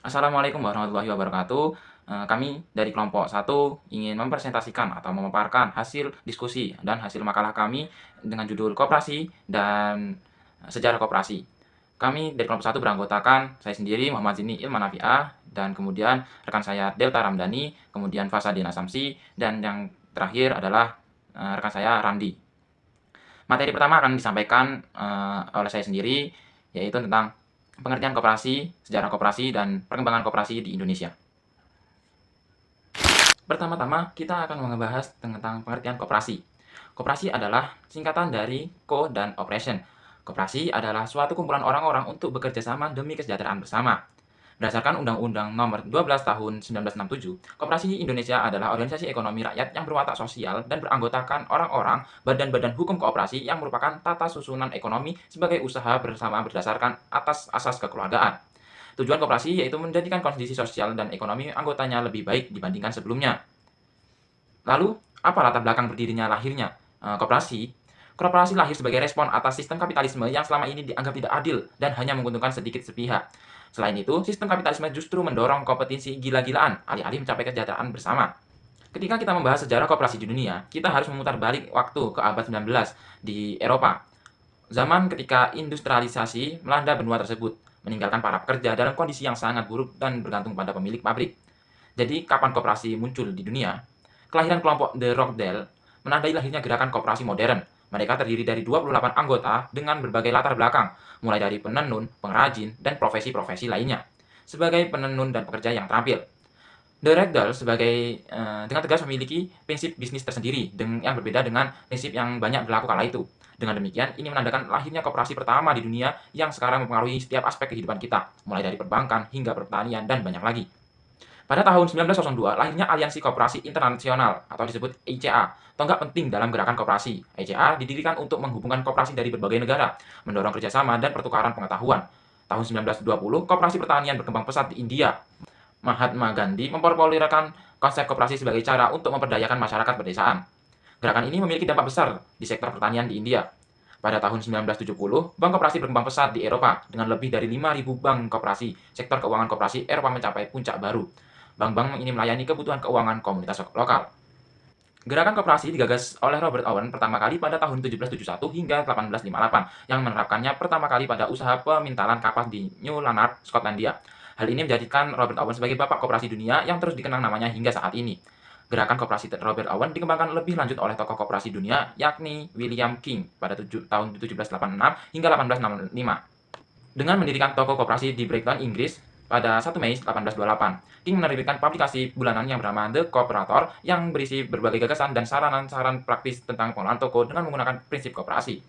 Assalamualaikum warahmatullahi wabarakatuh. Kami dari kelompok satu ingin mempresentasikan atau memaparkan hasil diskusi dan hasil makalah kami dengan judul Koperasi dan Sejarah Koperasi. Kami dari kelompok satu beranggotakan saya sendiri Muhammad Zini Ilman Nafi'ah, dan kemudian rekan saya Delta Ramdhani, kemudian Fasadina Samsi, dan yang terakhir adalah rekan saya Randi. Materi pertama akan disampaikan oleh saya sendiri, yaitu tentang pengertian koperasi, sejarah koperasi, dan perkembangan koperasi di Indonesia. Pertama-tama, kita akan membahas tentang pengertian koperasi. Koperasi adalah singkatan dari co dan operation. Koperasi adalah suatu kumpulan orang-orang untuk bekerja sama demi kesejahteraan bersama. Berdasarkan Undang-Undang Nomor 12 Tahun 1967, Koperasi Indonesia adalah organisasi ekonomi rakyat yang berwatak sosial dan beranggotakan orang-orang, badan-badan hukum koperasi yang merupakan tata susunan ekonomi sebagai usaha bersama berdasarkan atas asas kekeluargaan. Tujuan koperasi yaitu menjadikan kondisi sosial dan ekonomi anggotanya lebih baik dibandingkan sebelumnya. Lalu, apa latar belakang berdirinya lahirnya koperasi? Koperasi lahir sebagai respon atas sistem kapitalisme yang selama ini dianggap tidak adil dan hanya menguntungkan sedikit sepihak. Selain itu, sistem kapitalisme justru mendorong kompetisi gila-gilaan, alih-alih mencapai kesejahteraan bersama. Ketika kita membahas sejarah koperasi di dunia, kita harus memutar balik waktu ke abad 19 di Eropa. Zaman ketika industrialisasi melanda benua tersebut, meninggalkan para pekerja dalam kondisi yang sangat buruk dan bergantung pada pemilik pabrik. Jadi, kapan koperasi muncul di dunia? Kelahiran kelompok The Rochdale menandai lahirnya gerakan koperasi modern. Mereka terdiri dari 28 anggota dengan berbagai latar belakang, mulai dari penenun, pengrajin, dan profesi-profesi lainnya. Sebagai penenun dan pekerja yang terampil, The Ragdoll dengan tegas memiliki prinsip bisnis tersendiri yang berbeda dengan prinsip yang banyak berlaku kala itu. Dengan demikian, ini menandakan lahirnya koperasi pertama di dunia yang sekarang mempengaruhi setiap aspek kehidupan kita, mulai dari perbankan hingga pertanian dan banyak lagi. Pada tahun 1902, lahirnya Aliansi Koperasi Internasional atau disebut ICA, tonggak penting dalam gerakan koperasi. ICA didirikan untuk menghubungkan koperasi dari berbagai negara, mendorong kerjasama dan pertukaran pengetahuan. Tahun 1920, koperasi pertanian berkembang pesat di India. Mahatma Gandhi mempopulerkan konsep koperasi sebagai cara untuk memperdayakan masyarakat pedesaan. Gerakan ini memiliki dampak besar di sektor pertanian di India. Pada tahun 1970, bank koperasi berkembang pesat di Eropa dengan lebih dari 5.000 bank koperasi. Sektor keuangan koperasi Eropa mencapai puncak baru. Bank-bank ini melayani kebutuhan keuangan komunitas lokal. Gerakan koperasi digagas oleh Robert Owen pertama kali pada tahun 1771 hingga 1858, yang menerapkannya pertama kali pada usaha pemintalan kapas di New Lanark, Skotlandia. Hal ini menjadikan Robert Owen sebagai bapak koperasi dunia yang terus dikenang namanya hingga saat ini. Gerakan koperasi Robert Owen dikembangkan lebih lanjut oleh tokoh koperasi dunia, yakni William King pada tahun 1786 hingga 1865. Dengan mendirikan toko koperasi di Brighton, Inggris pada 1 Mei 1828. King menerbitkan publikasi bulanan yang bernama The Cooperator yang berisi berbagai gagasan dan saran-saran praktis tentang pengelolaan toko dengan menggunakan prinsip koperasi.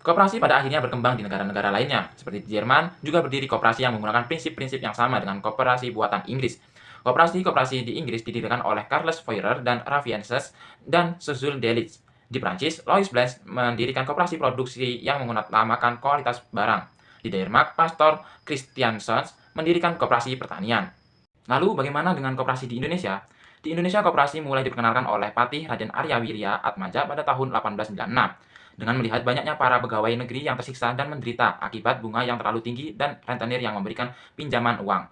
Koperasi pada akhirnya berkembang di negara-negara lainnya, seperti di Jerman, juga berdiri koperasi yang menggunakan prinsip-prinsip yang sama dengan koperasi buatan Inggris. Koperasi-koperasi di Inggris didirikan oleh Carles Fourier dan Ravienses dan Cecil Delitzsch. Di Prancis, Louis Blanche mendirikan koperasi produksi yang mengutamakan kualitas barang. Di Denmark, Pastor Christiansen mendirikan koperasi pertanian. Lalu bagaimana dengan koperasi di Indonesia? Di Indonesia, koperasi mulai diperkenalkan oleh Patih Raden Arya Wirya Atmaja pada tahun 1896. Dengan melihat banyaknya para pegawai negeri yang tersiksa dan menderita akibat bunga yang terlalu tinggi dan rentenir yang memberikan pinjaman uang.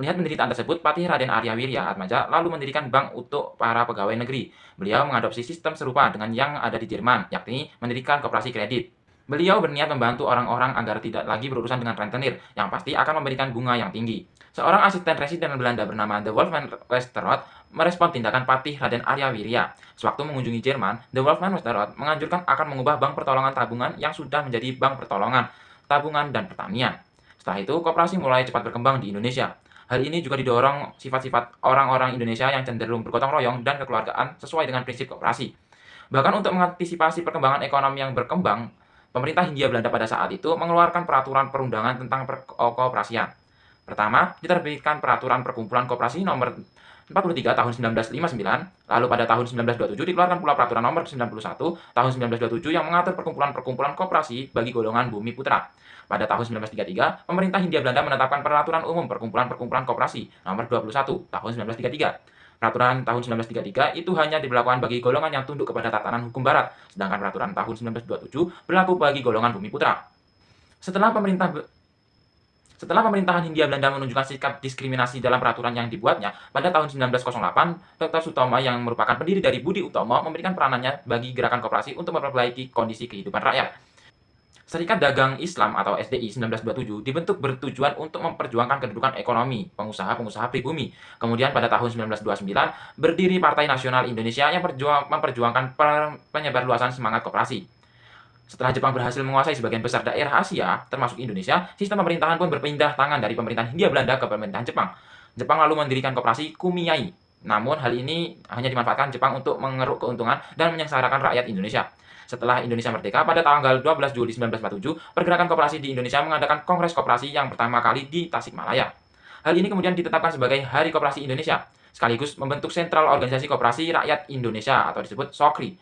Melihat penderitaan tersebut, Patih Raden Arya Wirya Atmaja lalu mendirikan bank untuk para pegawai negeri. Beliau mengadopsi sistem serupa dengan yang ada di Jerman, yakni mendirikan koperasi kredit. Beliau berniat membantu orang-orang agar tidak lagi berurusan dengan rentenir, yang pasti akan memberikan bunga yang tinggi. Seorang asisten residen Belanda bernama De Wolfman Westerhout merespon tindakan Patih Raden Arya Wirya. Sewaktu mengunjungi Jerman, De Wolfman Westerhout menganjurkan akan mengubah bank pertolongan tabungan yang sudah menjadi bank pertolongan, tabungan, dan pertanian. Setelah itu, koperasi mulai cepat berkembang di Indonesia. Hal ini juga didorong sifat-sifat orang-orang Indonesia yang cenderung bergotong royong dan kekeluargaan sesuai dengan prinsip koperasi. Bahkan untuk mengantisipasi perkembangan ekonomi yang berkembang, pemerintah Hindia Belanda pada saat itu mengeluarkan peraturan perundangan tentang koperasian. Pertama, diterbitkan Peraturan Perkumpulan Koperasi Nomor 43 Tahun 1959, lalu pada tahun 1927 dikeluarkan pula Peraturan Nomor 91 Tahun 1927 yang mengatur perkumpulan-perkumpulan koperasi bagi golongan bumi putra. Pada tahun 1933, pemerintah Hindia Belanda menetapkan Peraturan Umum Perkumpulan-Perkumpulan Koperasi Nomor 21 Tahun 1933. Peraturan tahun 1933 itu hanya diberlakukan bagi golongan yang tunduk kepada tatanan hukum barat, sedangkan peraturan tahun 1927 berlaku bagi golongan bumi putra. Setelah pemerintah Setelah pemerintahan Hindia Belanda menunjukkan sikap diskriminasi dalam peraturan yang dibuatnya, pada tahun 1908, Dr. Sutomo yang merupakan pendiri dari Budi Utomo memberikan peranannya bagi gerakan koperasi untuk memperbaiki kondisi kehidupan rakyat. Serikat Dagang Islam atau SDI 1927 dibentuk bertujuan untuk memperjuangkan kedudukan ekonomi pengusaha-pengusaha pribumi. Kemudian pada tahun 1929 berdiri Partai Nasional Indonesia yang memperjuangkan penyebarluasan semangat koperasi. Setelah Jepang berhasil menguasai sebagian besar daerah Asia, termasuk Indonesia, sistem pemerintahan pun berpindah tangan dari pemerintahan Hindia Belanda ke pemerintahan Jepang. Jepang lalu mendirikan koperasi Kumiai. Namun hal ini hanya dimanfaatkan Jepang untuk mengeruk keuntungan dan menyengsarakan rakyat Indonesia. Setelah Indonesia merdeka pada tanggal 12 Juli 1947, pergerakan koperasi di Indonesia mengadakan Kongres Koperasi yang pertama kali di Tasikmalaya. Hal ini kemudian ditetapkan sebagai Hari Koperasi Indonesia, sekaligus membentuk Sentral Organisasi Koperasi Rakyat Indonesia atau disebut SOKRI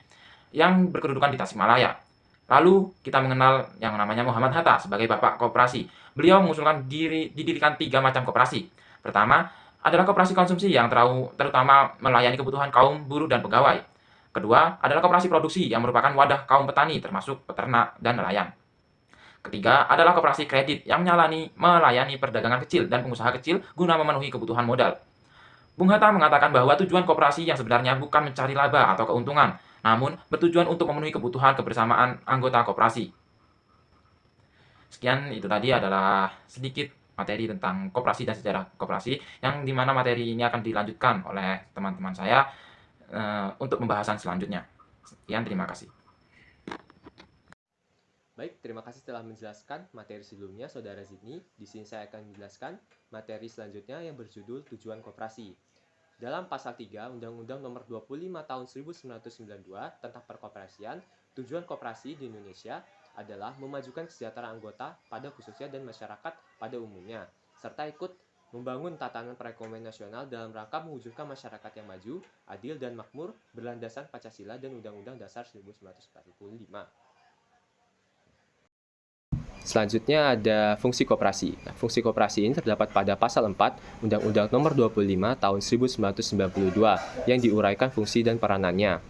yang berkedudukan di Tasikmalaya. Lalu kita mengenal yang namanya Muhammad Hatta sebagai Bapak Koperasi. Beliau mengusulkan didirikan 3 macam koperasi. Pertama adalah koperasi konsumsi yang terutama melayani kebutuhan kaum buruh dan pegawai. Kedua adalah koperasi produksi yang merupakan wadah kaum petani termasuk peternak dan nelayan. Ketiga adalah koperasi kredit yang melayani perdagangan kecil dan pengusaha kecil guna memenuhi kebutuhan modal. Bung Hatta mengatakan bahwa tujuan koperasi yang sebenarnya bukan mencari laba atau keuntungan, namun bertujuan untuk memenuhi kebutuhan kebersamaan anggota koperasi. Sekian itu tadi adalah sedikit materi tentang koperasi dan sejarah koperasi, yang dimana materi ini akan dilanjutkan oleh teman-teman saya untuk pembahasan selanjutnya. Sekian, terima kasih. Baik, terima kasih telah menjelaskan materi sebelumnya, Saudara Zidni. Di sini saya akan menjelaskan materi selanjutnya yang berjudul Tujuan Koperasi. Dalam pasal 3 Undang-Undang Nomor 25 Tahun 1992 tentang Perkoperasian, tujuan koperasi di Indonesia adalah memajukan kesejahteraan anggota pada khususnya dan masyarakat pada umumnya, serta ikut membangun tatanan perekonomian nasional dalam rangka mewujudkan masyarakat yang maju, adil dan makmur berlandaskan Pancasila dan Undang-Undang Dasar 1945. Selanjutnya ada fungsi koperasi. Nah, fungsi koperasi ini terdapat pada pasal 4 Undang-Undang Nomor 25 Tahun 1992 yang diuraikan fungsi dan peranannya.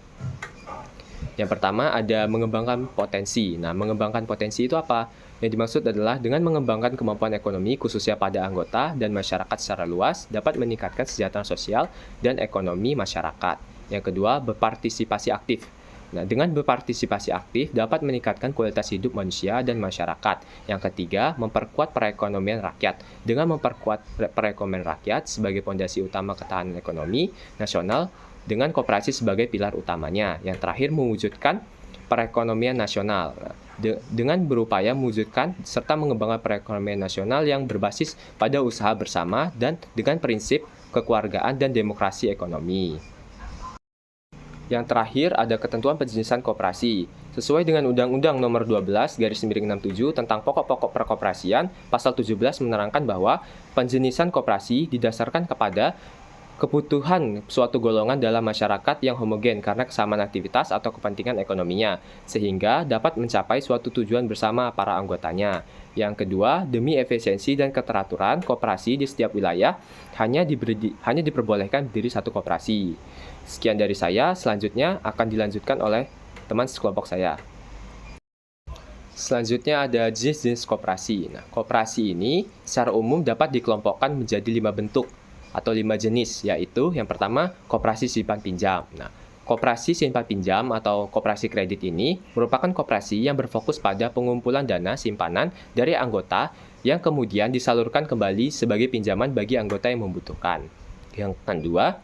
Yang pertama ada mengembangkan potensi. Nah, mengembangkan potensi itu apa? Yang dimaksud adalah dengan mengembangkan kemampuan ekonomi khususnya pada anggota dan masyarakat secara luas dapat meningkatkan kesejahteraan sosial dan ekonomi masyarakat. Yang kedua, berpartisipasi aktif. Nah, dengan berpartisipasi aktif dapat meningkatkan kualitas hidup manusia dan masyarakat. Yang ketiga, memperkuat perekonomian rakyat. Dengan memperkuat perekonomian rakyat sebagai fondasi utama ketahanan ekonomi nasional dengan koperasi sebagai pilar utamanya. Yang terakhir, mewujudkan perekonomian nasional. Dengan berupaya mewujudkan serta mengembangkan perekonomian nasional yang berbasis pada usaha bersama dan dengan prinsip kekeluargaan dan demokrasi ekonomi. Yang terakhir ada ketentuan penjelasan koperasi. Sesuai dengan Undang-Undang Nomor 12/67 tentang pokok-pokok perkoperasian, pasal 17 menerangkan bahwa penjenisan koperasi didasarkan kepada kebutuhan suatu golongan dalam masyarakat yang homogen karena kesamaan aktivitas atau kepentingan ekonominya, sehingga dapat mencapai suatu tujuan bersama para anggotanya. Yang kedua, demi efisiensi dan keteraturan koperasi di setiap wilayah, hanya diperbolehkan berdiri satu koperasi. Sekian dari saya, selanjutnya akan dilanjutkan oleh teman sekelompok saya. Selanjutnya ada jenis-jenis koperasi. Nah, koperasi ini secara umum dapat dikelompokkan menjadi 5 bentuk atau 5 jenis, yaitu yang pertama, koperasi simpan pinjam. Nah, koperasi simpan pinjam atau koperasi kredit ini merupakan koperasi yang berfokus pada pengumpulan dana simpanan dari anggota yang kemudian disalurkan kembali sebagai pinjaman bagi anggota yang membutuhkan. Yang kedua,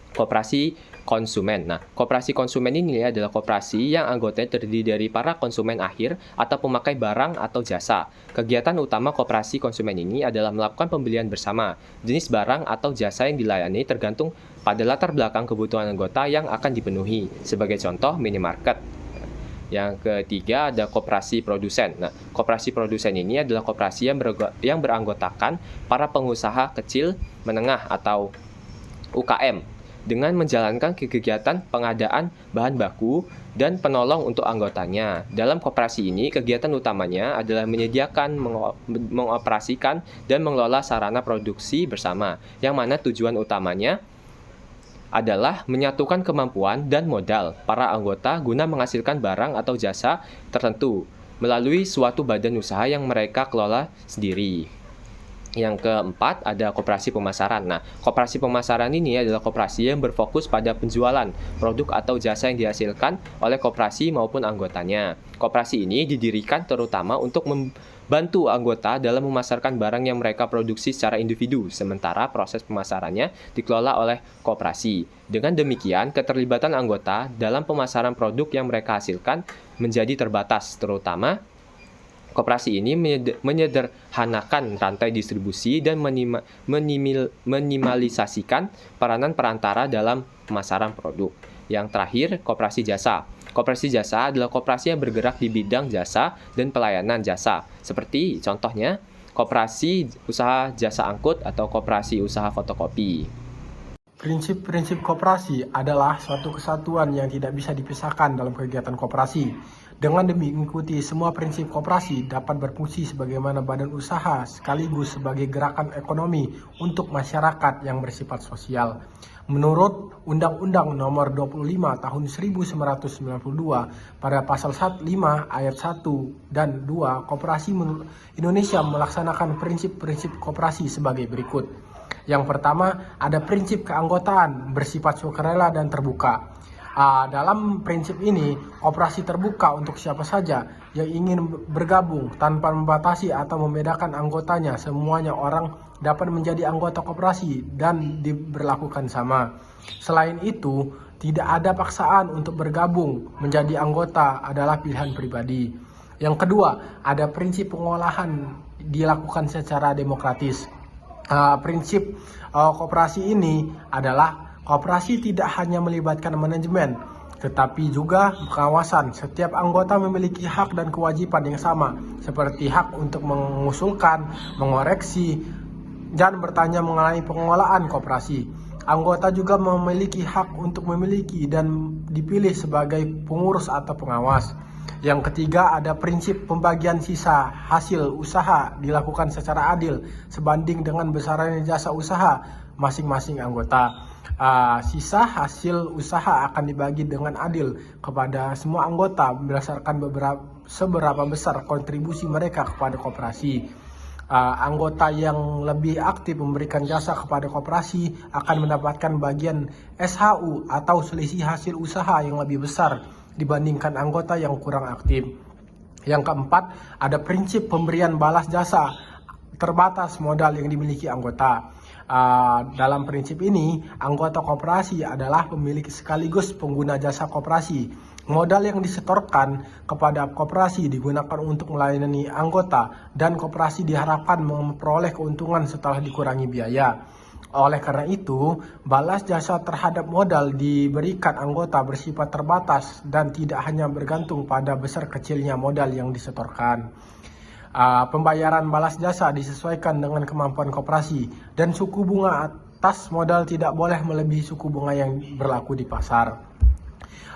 koperasi konsumen. Nah, koperasi konsumen ini adalah koperasi yang anggotanya terdiri dari para konsumen akhir atau pemakai barang atau jasa. Kegiatan utama koperasi konsumen ini adalah melakukan pembelian bersama. Jenis barang atau jasa yang dilayani tergantung pada latar belakang kebutuhan anggota yang akan dipenuhi. Sebagai contoh, minimarket. Yang ketiga ada koperasi produsen. Nah, koperasi produsen ini adalah koperasi yang beranggotakan para pengusaha kecil menengah atau UKM dengan menjalankan kegiatan pengadaan bahan baku dan penolong untuk anggotanya. Dalam koperasi ini, kegiatan utamanya adalah menyediakan, mengoperasikan, dan mengelola sarana produksi bersama, yang mana tujuan utamanya adalah menyatukan kemampuan dan modal para anggota guna menghasilkan barang atau jasa tertentu melalui suatu badan usaha yang mereka kelola sendiri. Yang keempat ada koperasi pemasaran. Nah, koperasi pemasaran ini adalah koperasi yang berfokus pada penjualan produk atau jasa yang dihasilkan oleh koperasi maupun anggotanya. Koperasi ini didirikan terutama untuk membantu anggota dalam memasarkan barang yang mereka produksi secara individu, sementara proses pemasarannya dikelola oleh koperasi. Dengan demikian, keterlibatan anggota dalam pemasaran produk yang mereka hasilkan menjadi terbatas, terutama koperasi ini menyederhanakan rantai distribusi dan minimalisasikan peranan perantara dalam pemasaran produk. Yang terakhir, koperasi jasa. Koperasi jasa adalah koperasi yang bergerak di bidang jasa dan pelayanan jasa. Seperti contohnya, koperasi usaha jasa angkut atau koperasi usaha fotokopi. Prinsip-prinsip koperasi adalah suatu kesatuan yang tidak bisa dipisahkan dalam kegiatan koperasi. Dengan demi mengikuti semua prinsip koperasi dapat berfungsi sebagaimana badan usaha sekaligus sebagai gerakan ekonomi untuk masyarakat yang bersifat sosial. Menurut Undang-Undang Nomor 25 Tahun 1992 pada pasal 5 ayat 1 dan 2, Koperasi Indonesia melaksanakan prinsip-prinsip koperasi sebagai berikut. Yang pertama, ada prinsip keanggotaan bersifat sukarela dan terbuka. Dalam prinsip ini, koperasi terbuka untuk siapa saja yang ingin bergabung tanpa membatasi atau membedakan anggotanya. Semuanya orang dapat menjadi anggota koperasi dan diberlakukan sama. Selain itu, tidak ada paksaan untuk bergabung menjadi anggota adalah pilihan pribadi. Yang kedua, ada prinsip pengolahan dilakukan secara demokratis. Prinsip koperasi ini adalah koperasi tidak hanya melibatkan manajemen, tetapi juga pengawasan. Setiap anggota memiliki hak dan kewajiban yang sama, seperti hak untuk mengusulkan, mengoreksi, dan bertanya mengenai pengelolaan koperasi. Anggota juga memiliki hak untuk memiliki dan dipilih sebagai pengurus atau pengawas. Yang ketiga, ada prinsip pembagian sisa hasil usaha dilakukan secara adil sebanding dengan besarannya jasa usaha masing-masing anggota. Sisa hasil usaha akan dibagi dengan adil kepada semua anggota berdasarkan seberapa besar kontribusi mereka kepada koperasi. Anggota yang lebih aktif memberikan jasa kepada koperasi akan mendapatkan bagian SHU atau selisih hasil usaha yang lebih besar dibandingkan anggota yang kurang aktif. Yang keempat, ada prinsip pemberian balas jasa terbatas modal yang dimiliki anggota. Dalam prinsip ini, anggota koperasi adalah pemilik sekaligus pengguna jasa koperasi. Modal yang disetorkan kepada koperasi digunakan untuk melayani anggota dan koperasi diharapkan memperoleh keuntungan setelah dikurangi biaya. Oleh karena itu, balas jasa terhadap modal diberikan anggota bersifat terbatas dan tidak hanya bergantung pada besar kecilnya modal yang disetorkan. Pembayaran balas jasa disesuaikan dengan kemampuan koperasi dan suku bunga atas modal tidak boleh melebihi suku bunga yang berlaku di pasar.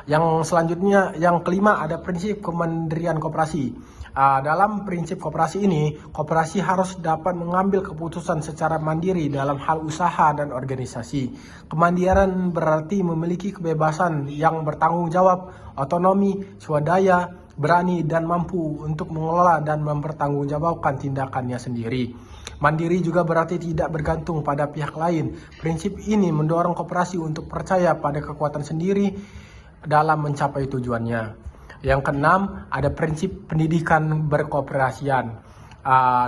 Yang selanjutnya, yang kelima, ada prinsip kemandirian koperasi. Dalam prinsip koperasi ini, koperasi harus dapat mengambil keputusan secara mandiri dalam hal usaha dan organisasi. Kemandirian berarti memiliki kebebasan yang bertanggung jawab, otonomi, swadaya, berani dan mampu untuk mengelola dan mempertanggungjawabkan tindakannya sendiri. Mandiri juga berarti tidak bergantung pada pihak lain. Prinsip ini mendorong koperasi untuk percaya pada kekuatan sendiri dalam mencapai tujuannya. Yang keenam, ada prinsip pendidikan berkooperasian.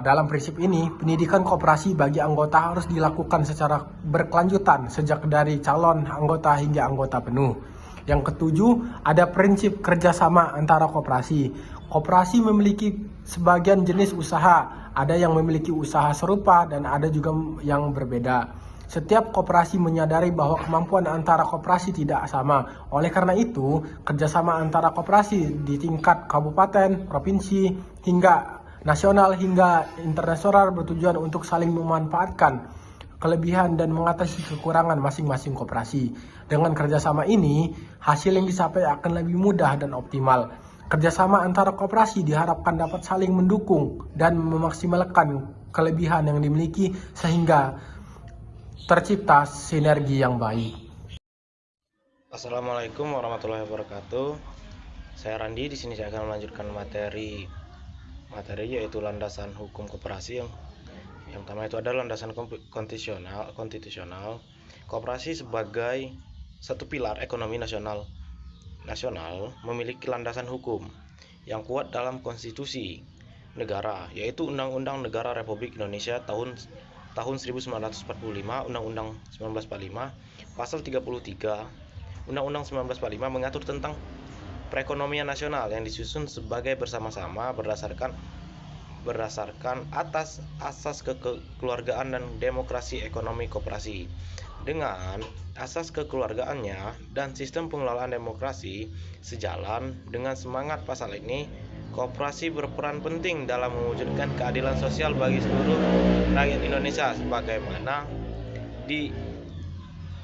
Dalam prinsip ini, pendidikan koperasi bagi anggota harus dilakukan secara berkelanjutan sejak dari calon anggota hingga anggota penuh. Yang ketujuh, ada prinsip kerjasama antara koperasi. Koperasi memiliki sebagian jenis usaha, ada yang memiliki usaha serupa dan ada juga yang berbeda. Setiap koperasi menyadari bahwa kemampuan antara koperasi tidak sama. Oleh karena itu, kerjasama antara koperasi di tingkat kabupaten, provinsi, hingga nasional hingga internasional bertujuan untuk saling memanfaatkan kelebihan dan mengatasi kekurangan masing-masing koperasi. Dengan kerjasama ini, hasil yang dicapai akan lebih mudah dan optimal. Kerjasama antara koperasi diharapkan dapat saling mendukung dan memaksimalkan kelebihan yang dimiliki sehingga tercipta sinergi yang baik. Assalamualaikum warahmatullahi wabarakatuh. Saya Randi. Di sini saya akan melanjutkan materi yaitu landasan hukum koperasi Yang pertama itu adalah landasan konstitusional. Koperasi sebagai satu pilar ekonomi nasional memiliki landasan hukum yang kuat dalam konstitusi negara, yaitu Undang-Undang Negara Republik Indonesia tahun 1945, Undang-Undang 1945, pasal 33. Undang-Undang 1945 mengatur tentang perekonomian nasional yang disusun sebagai bersama-sama berdasarkan atas asas kekeluargaan dan demokrasi ekonomi koperasi. Dengan asas kekeluargaannya dan sistem pengelolaan demokrasi sejalan dengan semangat pasal ini, koperasi berperan penting dalam mewujudkan keadilan sosial bagi seluruh rakyat Indonesia sebagaimana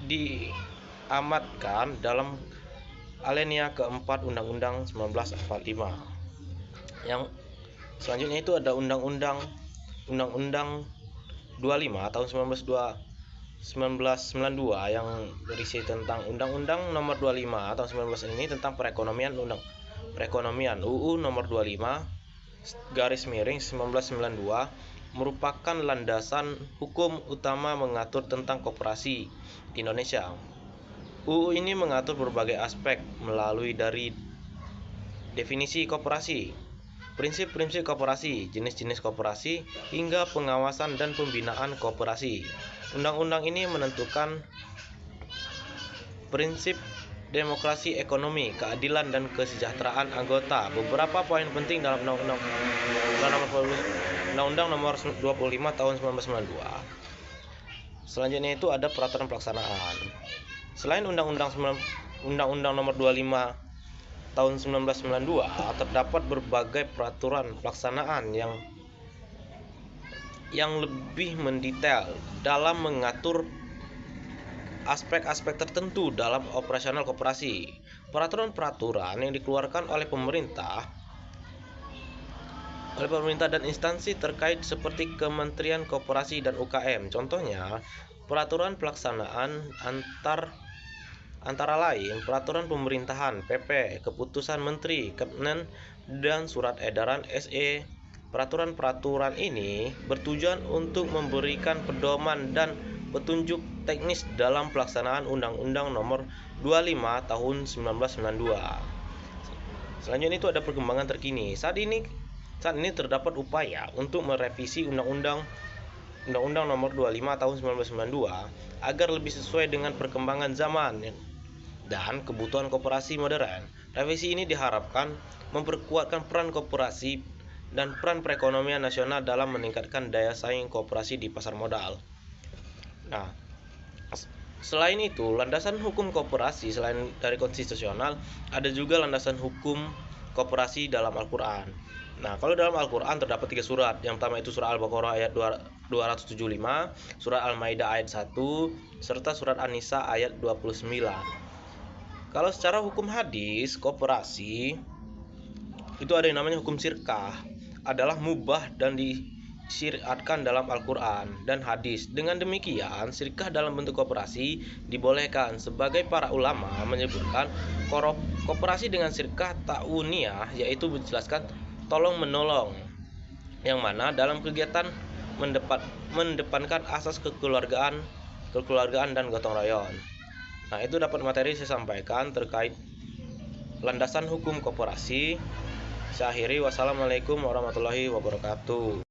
diamatkan dalam alinea keempat Undang-Undang 1945. Yang selanjutnya itu ada Undang-Undang 25 tahun 1992 yang berisi tentang Undang-Undang Nomor 25 tahun 19 ini tentang perekonomian UU Nomor 25 /1992 merupakan landasan hukum utama mengatur tentang koperasi di Indonesia. UU ini mengatur berbagai aspek melalui dari definisi koperasi, prinsip-prinsip koperasi, jenis-jenis koperasi, hingga pengawasan dan pembinaan koperasi. Undang-undang ini menentukan prinsip demokrasi ekonomi, keadilan dan kesejahteraan anggota. Beberapa poin penting dalam Undang-Undang Nomor 25 tahun 1992. Selanjutnya itu ada peraturan pelaksanaan. Selain Undang-Undang Nomor 25 tahun 1992, terdapat berbagai peraturan pelaksanaan yang lebih mendetail dalam mengatur aspek-aspek tertentu dalam operasional koperasi. Peraturan-peraturan yang dikeluarkan oleh pemerintah dan instansi terkait seperti Kementerian Koperasi dan UKM. Contohnya, peraturan pelaksanaan antara lain peraturan pemerintahan PP, keputusan menteri, Kepnen, dan surat edaran SE. Peraturan-peraturan ini bertujuan untuk memberikan pedoman dan petunjuk teknis dalam pelaksanaan Undang-Undang Nomor 25 tahun 1992. Selanjutnya itu ada perkembangan terkini. Saat ini terdapat upaya untuk merevisi Undang-Undang Nomor 25 tahun 1992 agar lebih sesuai dengan perkembangan zaman dan kebutuhan koperasi modern. Revisi ini diharapkan memperkuatkan peran koperasi dan peran perekonomian nasional dalam meningkatkan daya saing koperasi di pasar modal. Nah, selain itu, landasan hukum koperasi selain dari konstitusional, ada juga landasan hukum koperasi dalam Al-Quran. Nah, kalau dalam Al-Quran terdapat 3 surat. Yang pertama itu surah Al-Baqarah ayat 275, surah Al-Maidah ayat 1, serta surat An-Nisa ayat 29. Kalau secara hukum hadis, koperasi itu ada yang namanya hukum sirkah, adalah mubah dan disyariatkan dalam Al-Quran dan hadis. Dengan demikian, sirkah dalam bentuk koperasi dibolehkan. Sebagai para ulama menyebutkan koperasi dengan sirkah ta'uniyah, yaitu menjelaskan tolong menolong, yang mana dalam kegiatan mendepankan asas kekeluargaan dan gotong royong. Nah, itu dapat materi saya sampaikan terkait landasan hukum koperasi. Saya akhiri, wassalamualaikum warahmatullahi wabarakatuh.